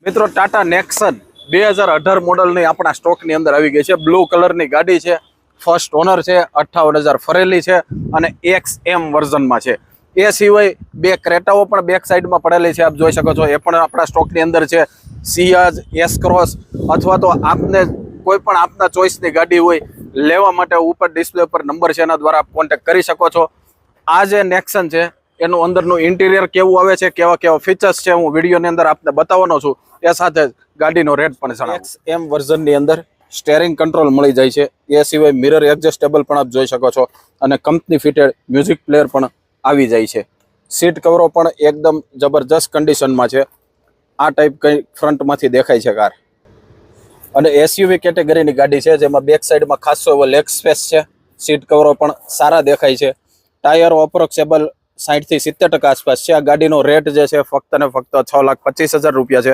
મિત્રો ટાટા નેક્સન 2018 મોડલની આપણા સ્ટોકની અંદર આવી ગઈ છે। બ્લુ કલરની ગાડી છે, ફર્સ્ટ ઓનર છે, 58,000 ફરેલી છે અને XM વર્ઝનમાં છે। એ સિવાય બે ક્રેટાઓ પણ બેક સાઈડમાં પડેલી છે, આપ જોઈ શકો છો। એ પણ આપણા સ્ટોકની અંદર છે। સિયાઝ, એસ ક્રોસ અથવા તો આપને કોઈ પણ આપના ચોઈસની ગાડી હોય લેવા માટે ઉપર ડિસ્પ્લે પર નંબર છે, એના દ્વારા આપ કોન્ટેક્ટ કરી શકો છો। આ જે નેક્સન છે એનું અંદરનું ઇન્ટિરિયર કેવું આવે છે, કેવા કેવા ફીચર્સ છે, હું વિડીયોની અંદર આપને બતાવવાનો છું। એ સાથે ગાડીનો રેટ પણ જણાવું। XM વર્ઝનની અંદર સ્ટેરિંગ કંટ્રોલ મળી જાય છે। એ સિવાય મિરર એડજસ્ટેબલ પણ આપ જોઈ શકો છો અને કંપની ફિટેડ મ્યુઝિક પ્લેયર પણ આવી જાય છે। સીટ કવરો પણ એકદમ જબરજસ્ત કન્ડિશનમાં છે। આ ટાઈપ કંઈ ફ્રન્ટમાંથી દેખાય છે કાર અને એસયુવી કેટેગરીની ગાડી છે, જેમાં બેક સાઈડમાં ખાસો એવો લેગ સ્પેસ છે। સીટ કવરો પણ સારા દેખાય છે। ટાયરો અપ્રોક્સેબલ 60 થી 70% આસપાસ છે। આ ગાડીનો રેટ જે છે ફક્ત ને ફક્ત 6,25,000 રૂપિયા છે।